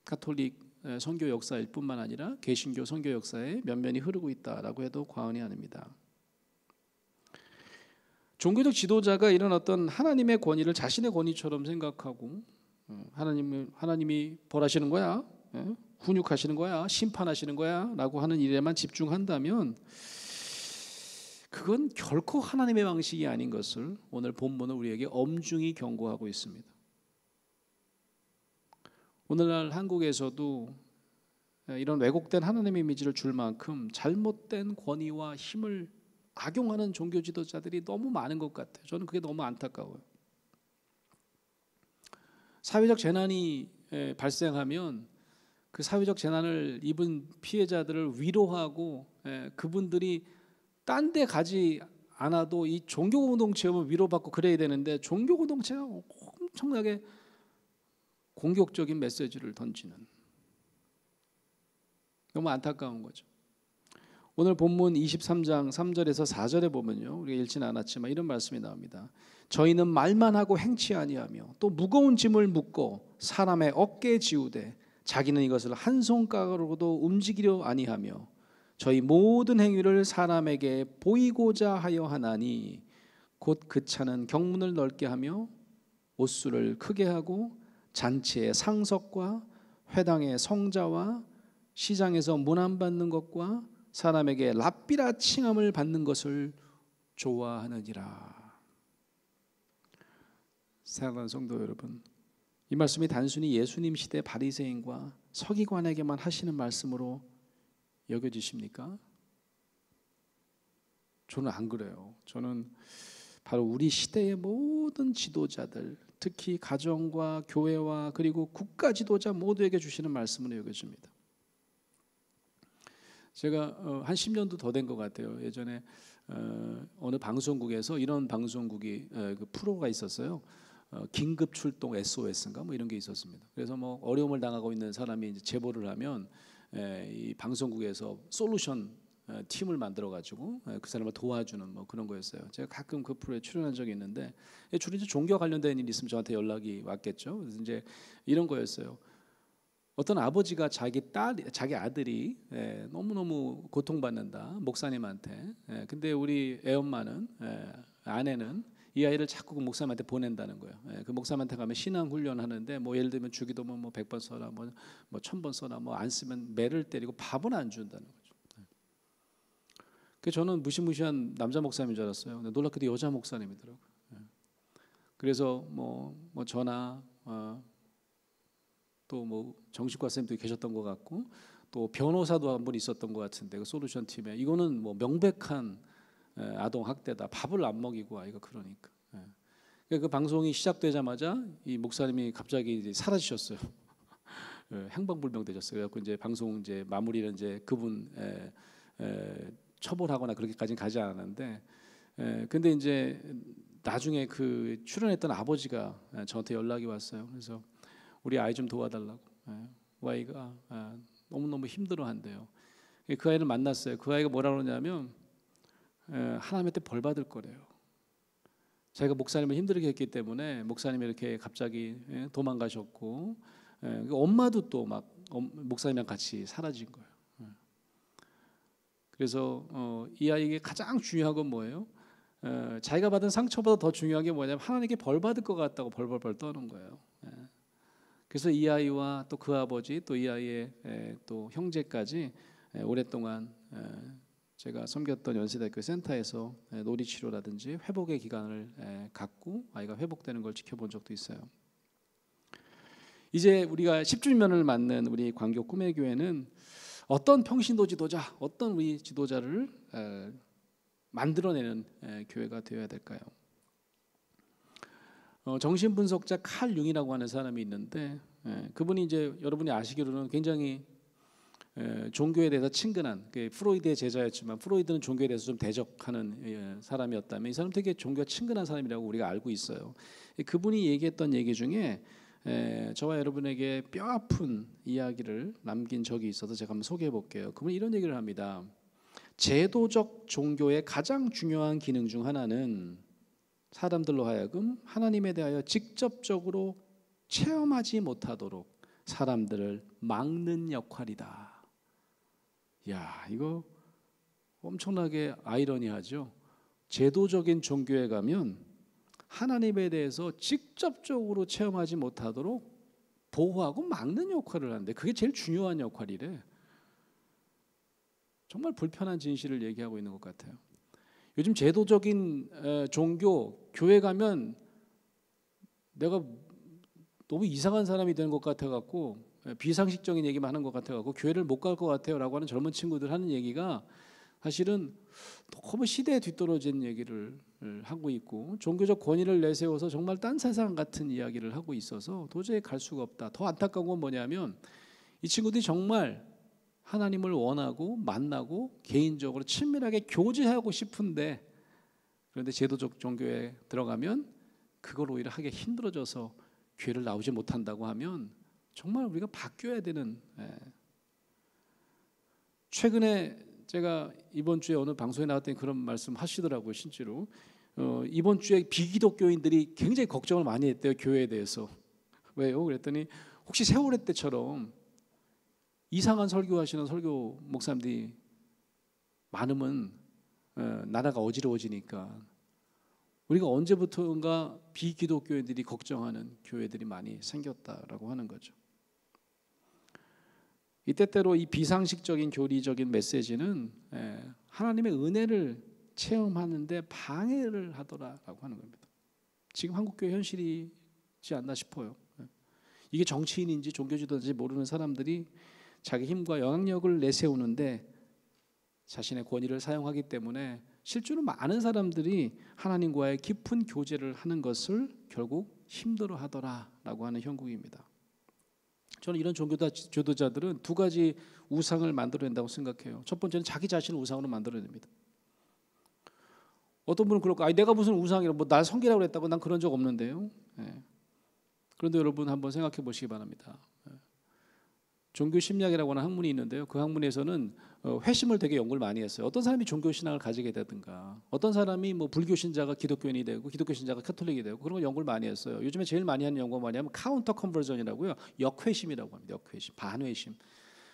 가톨릭 선교 역사일 뿐만 아니라 개신교 선교 역사에 면면이 흐르고 있다라고 해도 과언이 아닙니다. 종교적 지도자가 이런 어떤 하나님의 권위를 자신의 권위처럼 생각하고 하나님이 벌하시는 거야, 훈육하시는 거야, 심판하시는 거야 라고 하는 일에만 집중한다면 그건 결코 하나님의 방식이 아닌 것을 오늘 본문은 우리에게 엄중히 경고하고 있습니다. 오늘날 한국에서도 이런 왜곡된 하나님의 이미지를 줄 만큼 잘못된 권위와 힘을 악용하는 종교 지도자들이 너무 많은 것 같아요. 저는 그게 너무 안타까워요. 사회적 재난이 발생하면 그 사회적 재난을 입은 피해자들을 위로하고 그분들이 딴 데 가지 않아도 이 종교 공동체는 위로받고 그래야 되는데 종교 공동체가 엄청나게 공격적인 메시지를 던지는, 너무 안타까운 거죠. 오늘 본문 23장 3절에서 4절에 보면요, 우리가 읽지는 않았지만 이런 말씀이 나옵니다. 저희는 말만 하고 행치 아니하며 또 무거운 짐을 묻고 사람의 어깨에 지우되 자기는 이것을 한 손가락으로도 움직이려 아니하며 저희 모든 행위를 사람에게 보이고자 하여 하나니 곧 그 차는 경문을 넓게 하며 옷수를 크게 하고 잔치의 상석과 회당의 성자와 시장에서 문안 받는 것과 사람에게 랍비라 칭함을 받는 것을 좋아하느니라. 사랑하는 성도 여러분, 이 말씀이 단순히 예수님 시대 바리새인과 서기관에게만 하시는 말씀으로 여겨지십니까? 저는 안 그래요. 저는 바로 우리 시대의 모든 지도자들, 특히 가정과 교회와 그리고 국가 지도자 모두에게 주시는 말씀으로 여겨집니다. 제가 한 10년도 더 된 것 같아요. 예전에 어느 방송국에서 이런 방송국이 그 프로가 있었어요. 긴급 출동 SOS인가 뭐 이런 게 있었습니다. 그래서 뭐 어려움을 당하고 있는 사람이 이제 제보를 하면 이 방송국에서 솔루션 팀을 만들어 가지고 그 사람을 도와주는 뭐 그런 거였어요. 제가 가끔 그 프로에 출연한 적이 있는데 주로 이제 종교 관련된 일이 있으면 저한테 연락이 왔겠죠. 그래서 이제 이런 거였어요. 어떤 아버지가 자기 아들이 너무너무 고통받는다 목사님한테. 근데 우리 애엄마는 아내는 이 아이를 자꾸 그 목사님한테 보낸다는 거예요. 그 목사님한테 가면 신앙 훈련하는데 뭐 예를 들면 주기도문 뭐 100번 써라 뭐 1000번 써라 뭐 안 쓰면 매를 때리고 밥은 안 준다는 거죠. 그 저는 무시무시한 남자 목사님인 줄 알았어요. 근데 놀랍게도 여자 목사님이더라고요. 그래서 뭐 저나 또 뭐 정신과 선생님도 계셨던 것 같고 또 변호사도 한 분 있었던 것 같은데 그 솔루션 팀에 이거는 뭐 명백한 아동 학대다. 밥을 안 먹이고 아이가 그러니까. 그 방송이 시작되자마자 이 목사님이 갑자기 이제 사라지셨어요. 행방불명되셨어요. 그래갖고 이제 방송 이제 마무리는 이제 그분 처벌하거나 그렇게까지는 가지 않았는데, 근데 이제 나중에 그 출연했던 아버지가 저한테 연락이 왔어요. 그래서 우리 아이 좀 도와달라고. 아이가 너무너무 힘들어한대요. 그 아이를 만났어요. 그 아이가 뭐라 그러냐면 하나님한테 벌 받을 거래요. 자기가 목사님을 힘들게 했기 때문에 목사님이 이렇게 갑자기 도망가셨고 엄마도 또 막 목사님이랑 같이 사라진 거예요. 그래서 이 아이에게 가장 중요한 건 뭐예요? 자기가 받은 상처보다 더 중요한 게 뭐냐면 하나님께 벌 받을 것 같다고 벌벌벌 떠는 거예요. 그래서 이 아이와 또 그 아버지 또 이 아이의 또 형제까지 오랫동안 제가 섬겼던 연세대학교 센터에서 놀이치료라든지 회복의 기간을 갖고 아이가 회복되는 걸 지켜본 적도 있어요. 이제 우리가 10주년을 맞는 우리 광교 꿈의 교회는 어떤 평신도 지도자, 어떤 우리 지도자를 만들어내는 교회가 되어야 될까요? 정신분석자 칼 융이라고 하는 사람이 있는데 그분이 이제 여러분이 아시기로는 굉장히 종교에 대해서 친근한 프로이드의 제자였지만 프로이드는 종교에 대해서 좀 대적하는 사람이었다면 이 사람 되게 종교가 친근한 사람이라고 우리가 알고 있어요. 그분이 얘기했던 얘기 중에 저와 여러분에게 뼈아픈 이야기를 남긴 적이 있어서 제가 한번 소개해 볼게요. 그분이 이런 얘기를 합니다. 제도적 종교의 가장 중요한 기능 중 하나는 사람들로 하여금 하나님에 대하여 직접적으로 체험하지 못하도록 사람들을 막는 역할이다. 야, 이거 엄청나게 아이러니하죠. 제도적인 종교에 가면 하나님에 대해서 직접적으로 체험하지 못하도록 보호하고 막는 역할을 하는데 그게 제일 중요한 역할이래. 정말 불편한 진실을 얘기하고 있는 것 같아요. 요즘 제도적인 종교, 교회 가면 내가 너무 이상한 사람이 되는 것 같아갖고 비상식적인 얘기만 하는 것 같아갖고 교회를 못 갈 것 같아요라고 하는 젊은 친구들 하는 얘기가 사실은 너무 시대에 뒤떨어진 얘기를 하고 있고 종교적 권위를 내세워서 정말 딴 세상 같은 이야기를 하고 있어서 도저히 갈 수가 없다. 더 안타까운 건 뭐냐면 이 친구들이 정말 하나님을 원하고 만나고 개인적으로 친밀하게 교제하고 싶은데 그런데 제도적 종교에 들어가면 그걸 오히려 하기 힘들어져서 교회를 나오지 못한다고 하면 정말 우리가 바뀌어야 되는. 최근에 제가 이번 주에 어느 방송에 나왔더니 그런 말씀 하시더라고요. 실제로 이번 주에 비기독교인들이 굉장히 걱정을 많이 했대요, 교회에 대해서. 왜요? 그랬더니 혹시 세월회 때처럼 이상한 설교하시는 설교 목사님들이 많으면 나라가 어지러워지니까 우리가 언제부턴가 비기독교인들이 걱정하는 교회들이 많이 생겼다라고 하는 거죠. 이때때로 이 비상식적인 교리적인 메시지는 하나님의 은혜를 체험하는데 방해를 하더라라고 하는 겁니다. 지금 한국교회 현실이지 않나 싶어요. 이게 정치인인지 종교지도자인지 모르는 사람들이 자기 힘과 영향력을 내세우는데 자신의 권위를 사용하기 때문에 실제로 많은 사람들이 하나님과의 깊은 교제를 하는 것을 결국 힘들어하더라라고 하는 형국입니다. 저는 이런 종교지도자들은 두 가지 우상을 만들어낸다고 생각해요. 첫 번째는 자기 자신을 우상으로 만들어냅니다. 어떤 분은 그럴까? 내가 무슨 우상이라 날 섬기라고 그랬다고 난 그런 적 없는데요. 그런데 여러분 한번 생각해 보시기 바랍니다. 종교심리학이라고 하는 학문이 있는데요. 그 학문에서는 회심을 되게 연구를 많이 했어요. 어떤 사람이 종교신앙을 가지게 되든가, 어떤 사람이 불교 신자가 기독교인이 되고, 기독교 신자가 카톨릭이 되고, 그런 걸 연구를 많이 했어요. 요즘에 제일 많이 하는 연구가 뭐냐면 카운터 컨버전이라고요. 역회심이라고 합니다. 역회심, 반회심.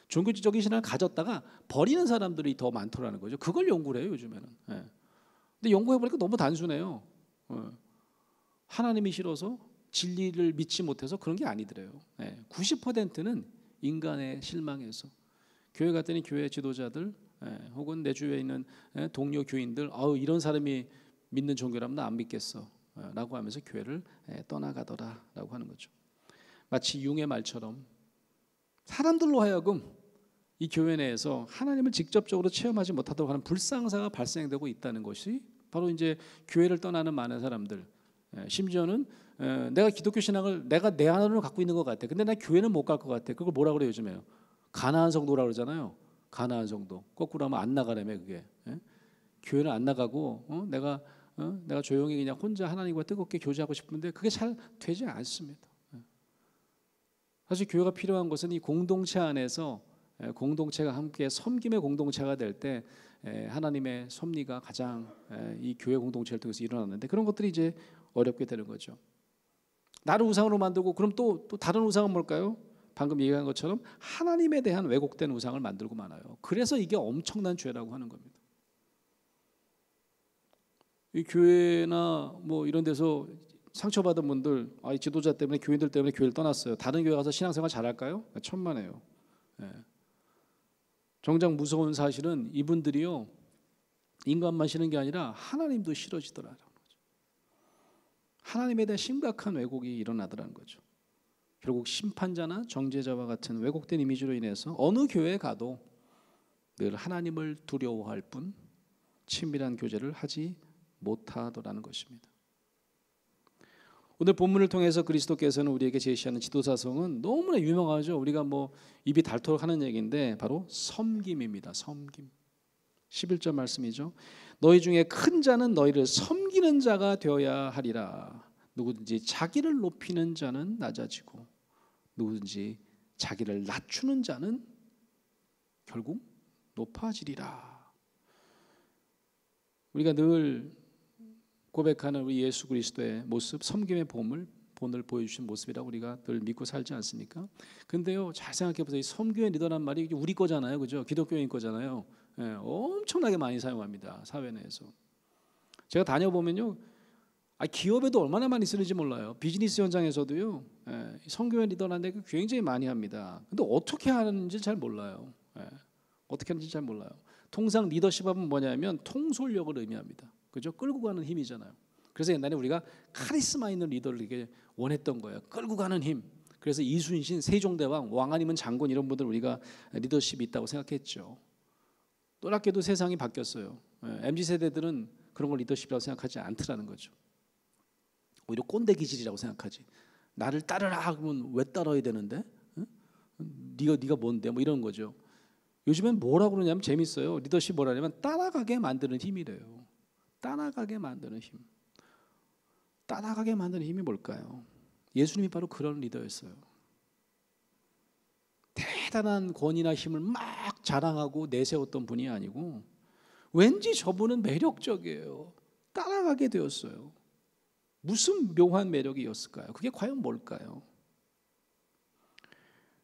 종교적인 신앙을 가졌다가 버리는 사람들이 더 많더라는 거죠. 그걸 연구를 해요, 요즘에는. 근데 연구해 보니까 너무 단순해요. 하나님이 싫어서 진리를 믿지 못해서 그런 게 아니더래요. 90%는 인간의 실망에서. 교회 갔더니 교회 지도자들 혹은 내 주위에 있는 동료 교인들, 이런 사람이 믿는 종교라면 나 안 믿겠어 라고 하면서 교회를 떠나가더라라고 하는 거죠. 마치 융의 말처럼 사람들로 하여금 이 교회 내에서 하나님을 직접적으로 체험하지 못하도록 하는 불상사가 발생되고 있다는 것이 바로 이제 교회를 떠나는 많은 사람들, 심지어는 내가 기독교 신앙을 내가 내 안으로 갖고 있는 것 같아. 근데 나 교회는 못 갈 것 같아. 그걸 뭐라 그래요 요즘에요? 가나안 성도라고 그러잖아요. 가나안 성도. 거꾸로 하면 안 나가라며 그게. 교회는 안 나가고 내가 조용히 그냥 혼자 하나님과 뜨겁게 교제하고 싶은데 그게 잘 되지 않습니다. 사실 교회가 필요한 것은 이 공동체 안에서 공동체가 함께 섬김의 공동체가 될 때 하나님의 섭리가 가장 이 교회 공동체를 통해서 일어났는데 그런 것들이 이제 어렵게 되는 거죠. 나를 우상으로 만들고 그럼 또 다른 우상은 뭘까요? 방금 얘기한 것처럼 하나님에 대한 왜곡된 우상을 만들고 많아요. 그래서 이게 엄청난 죄라고 하는 겁니다. 이 교회나 이런 데서 상처받은 분들, 이 지도자 때문에 교인들 때문에 교회를 떠났어요. 다른 교회 가서 신앙생활 잘할까요? 천만에요. 정작 무서운 사실은 이분들이요 인간만 싫은 게 아니라 하나님도 싫어지더라고요. 하나님에 대한 심각한 왜곡이 일어나더라는 거죠. 결국 심판자나 정죄자와 같은 왜곡된 이미지로 인해서 어느 교회에 가도 늘 하나님을 두려워할 뿐 친밀한 교제를 하지 못하더라는 것입니다. 오늘 본문을 통해서 그리스도께서는 우리에게 제시하는 지도자성은 너무나 유명하죠. 우리가 입이 닳도록 하는 얘기인데 바로 섬김입니다. 섬김. 11절 말씀이죠. 너희 중에 큰 자는 너희를 섬기는 자가 되어야 하리라. 누구든지 자기를 높이는 자는 낮아지고 누구든지 자기를 낮추는 자는 결국 높아지리라. 우리가 늘 고백하는 우리 예수 그리스도의 모습, 섬김의 본을 보여주신 모습이라고 우리가 늘 믿고 살지 않습니까? 근데요, 잘 생각해 보세요. 이 섬김의 리더란 말이 우리 거잖아요, 그죠? 기독교인 거잖아요. 엄청나게 많이 사용합니다, 사회 내에서. 제가 다녀보면요, 기업에도 얼마나 많이 쓰는지 몰라요. 비즈니스 현장에서도요, 섬김의 리더라는 데 굉장히 많이 합니다. 근데 어떻게 하는지 잘 몰라요. 어떻게 하는지 잘 몰라요. 통상 리더십은 뭐냐면 통솔력을 의미합니다. 그죠? 끌고 가는 힘이잖아요. 그래서 옛날에 우리가 카리스마 있는 리더를 이렇게 원했던 거예요. 끌고 가는 힘. 그래서 이순신, 세종대왕, 왕 아니면 장군 이런 분들 우리가 리더십이 있다고 생각했죠. 놀랍게도 세상이 바뀌었어요. MZ 세대들은 그런 걸 리더십이라고 생각하지 않더라는 거죠. 오히려 꼰대 기질이라고 생각하지. 나를 따르라 그러면 왜 따라야 되는데? 네가 뭔데? 이런 거죠. 요즘엔 뭐라고 그러냐면 재밌어요. 리더십 뭐라냐면 따라가게 만드는 힘이래요. 따라가게 만드는 힘. 따라가게 만드는 힘이 뭘까요? 예수님이 바로 그런 리더였어요. 대단한 권위나 힘을 막 자랑하고 내세웠던 분이 아니고 왠지 저분은 매력적이에요. 따라가게 되었어요. 무슨 묘한 매력이었을까요? 그게 과연 뭘까요?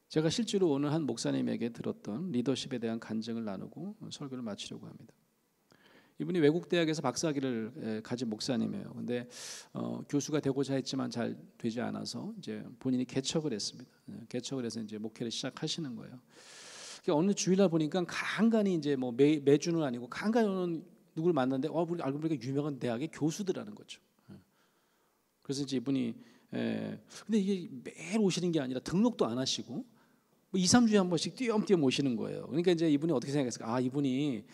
제가 실제로 오늘 한 목사님에게 들었던 리더십에 대한 간증을 나누고 설교를 마치려고 합니다. 이분이 외국 대학에서 박사학위를 가진 목사님이에요. 근데 교수가 되고자 했지만 잘 되지 않아서 이제 본인이 개척을 했습니다. 개척을 해서 이제 목회를 시작하시는 거예요. 어느 주일날 보니까 간간히 이제 뭐 매주는 아니고 간간히 오는 누굴 만났는데 우리 알고 보니까 유명한 대학의 교수들라는 거죠. 그래서 이제 이분이 근데 이게 매일 오시는 게 아니라 등록도 안 하시고 2, 3주에 한 번씩 띄엄띄엄 오시는 거예요. 그러니까 이제 이분이 어떻게 생각했을까? 이분이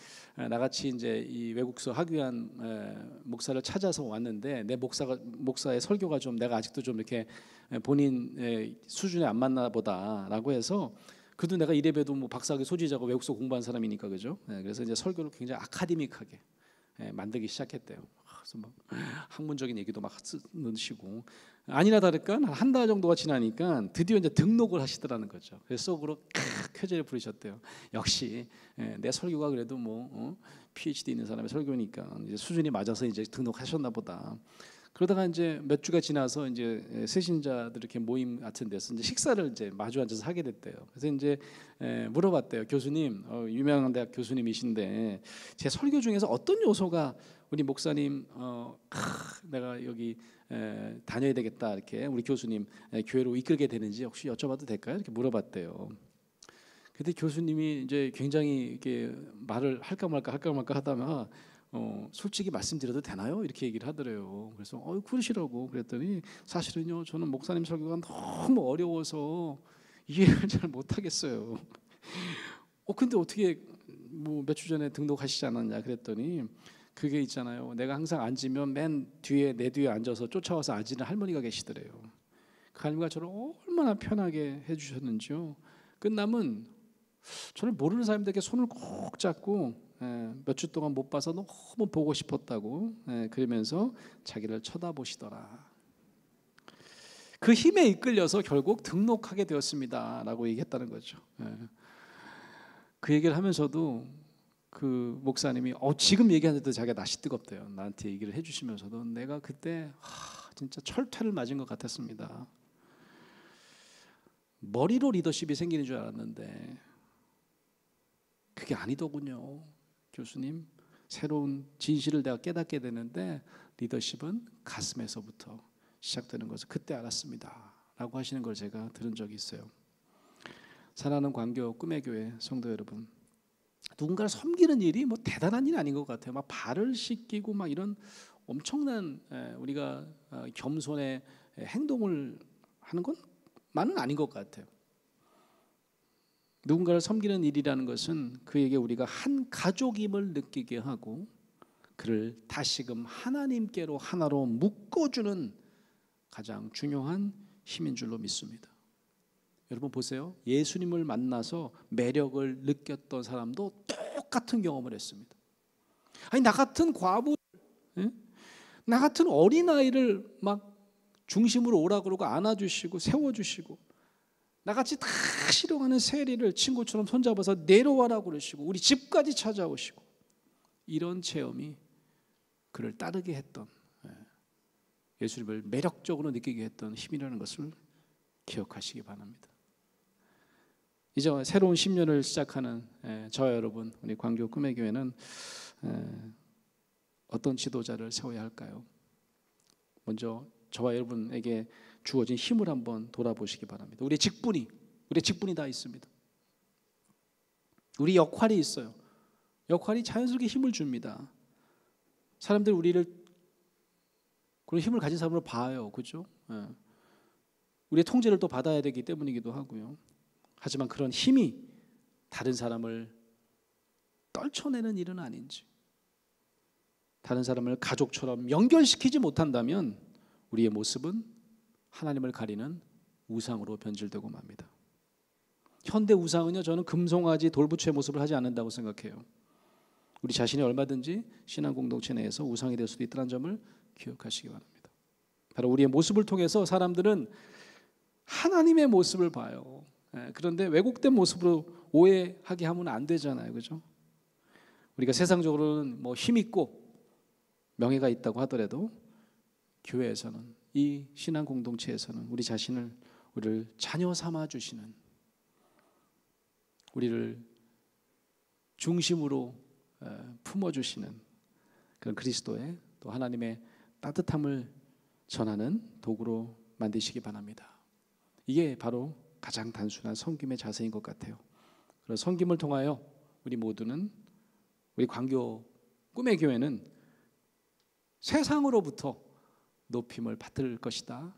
나같이 이제 이 외국서 학위한 목사를 찾아서 왔는데 내 목사의 설교가 좀 내가 아직도 좀 이렇게 본인 수준에 안 맞나 보다라고 해서 그래도 내가 이래봬도 뭐 박사학위 소지자고 외국서 공부한 사람이니까 그죠? 그래서 이제 설교를 굉장히 아카데믹하게 만들기 시작했대요. 그래서 막 학문적인 얘기도 막 넣으시고 아니나 다를까 한 달 정도가 지나니까 드디어 이제 등록을 하시더라는 거죠. 그래서 속으로 쾌재를 부르셨대요. 역시 내 설교가 그래도 뭐 PhD 있는 사람의 설교니까 이제 수준이 맞아서 이제 등록하셨나 보다. 그러다가 이제 몇 주가 지나서 이제 새신자들 이렇게 모임 같은 데서 이제 식사를 이제 마주 앉아서 하게 됐대요. 그래서 이제 물어봤대요. 교수님, 유명한 대학 교수님이신데 제 설교 중에서 어떤 요소가 우리 목사님 내가 여기 다녀야 되겠다 이렇게 우리 교수님 교회로 이끌게 되는지 혹시 여쭤봐도 될까요? 이렇게 물어봤대요. 근데 교수님이 이제 굉장히 이렇게 말을 할까 말까 하다가 솔직히 말씀드려도 되나요? 이렇게 얘기를 하더래요. 그래서 그러시라고 그랬더니 사실은요 저는 목사님 설교가 너무 어려워서 이해를 잘 못하겠어요. 근데 어떻게 뭐 몇 주 전에 등록하시지 않았냐 그랬더니 그게 있잖아요. 내가 항상 앉으면 맨 뒤에 내 뒤에 앉아서 쫓아와서 앉는 할머니가 계시더래요. 그 할머니가 저를 얼마나 편하게 해주셨는지요. 끝나면 저를 모르는 사람들에게 손을 꼭 잡고 몇 주 동안 못 봐서 너무 보고 싶었다고 그러면서 자기를 쳐다보시더라. 그 힘에 이끌려서 결국 등록하게 되었습니다라고 얘기했다는 거죠. 그 얘기를 하면서도 그 목사님이 지금 얘기하는데도 자기가 낯이 뜨겁대요. 나한테 얘기를 해주시면서도 내가 그때 진짜 철퇴를 맞은 것 같았습니다. 머리로 리더십이 생기는 줄 알았는데 그게 아니더군요. 교수님, 새로운 진실을 내가 깨닫게 되는데 리더십은 가슴에서부터 시작되는 것을 그때 알았습니다 라고 하시는 걸 제가 들은 적이 있어요. 사랑하는 광교 꿈의 교회 성도 여러분, 누군가를 섬기는 일이 뭐 대단한 일이 아닌 것 같아요. 막 발을 씻기고 막 이런 엄청난 우리가 겸손의 행동을 하는 것만은 아닌 것 같아요. 누군가를 섬기는 일이라는 것은 그에게 우리가 한 가족임을 느끼게 하고 그를 다시금 하나님께로 하나로 묶어주는 가장 중요한 힘인 줄로 믿습니다. 여러분 보세요. 예수님을 만나서 매력을 느꼈던 사람도 똑같은 경험을 했습니다. 아니 나 같은 과부, 나 같은 어린아이를 막 중심으로 오라 그러고 안아주시고 세워주시고 나같이 다 싫어하는 세리를 친구처럼 손잡아서 내려와라 그러시고 우리 집까지 찾아오시고 이런 체험이 그를 따르게 했던 예수님을 매력적으로 느끼게 했던 힘이라는 것을 기억하시기 바랍니다. 이제 새로운 10년을 시작하는 저와 여러분 우리 광교 꿈의 교회는 어떤 지도자를 세워야 할까요? 먼저 저와 여러분에게 주어진 힘을 한번 돌아보시기 바랍니다. 우리의 직분이 다 있습니다. 우리 역할이 있어요. 역할이 자연스럽게 힘을 줍니다. 사람들이 우리를 그런 힘을 가진 사람으로 봐요. 그렇죠? 우리의 통제를 또 받아야 되기 때문이기도 하고요. 하지만 그런 힘이 다른 사람을 떨쳐내는 일은 아닌지, 다른 사람을 가족처럼 연결시키지 못한다면 우리의 모습은 하나님을 가리는 우상으로 변질되고 맙니다. 현대 우상은요, 저는 금송아지 돌부처의 모습을 하지 않는다고 생각해요. 우리 자신이 얼마든지 신앙 공동체 내에서 우상이 될 수도 있다는 점을 기억하시기 바랍니다. 바로 우리의 모습을 통해서 사람들은 하나님의 모습을 봐요. 그런데 왜곡된 모습으로 오해하게 하면 안 되잖아요, 그죠? 우리가 세상적으로는 뭐 힘 있고 명예가 있다고 하더라도 교회에서는, 이 신앙 공동체에서는 우리 자신을, 우리를 자녀 삼아 주시는, 우리를 중심으로 품어 주시는 그런 그리스도의, 또 하나님의 따뜻함을 전하는 도구로 만드시기 바랍니다. 이게 바로 가장 단순한 섬김의 자세인 것 같아요. 그런 섬김을 통하여 우리 모두는, 우리 광교 꿈의 교회는 세상으로부터 높임을 받을 것이다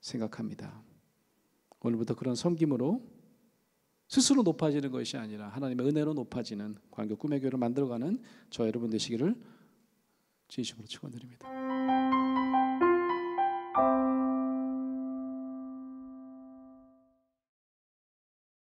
생각합니다. 오늘부터 그런 섬김으로 스스로 높아지는 것이 아니라 하나님의 은혜로 높아지는 광교 꿈의 교회를 만들어가는 저 여러분 되시기를 진심으로 축원드립니다.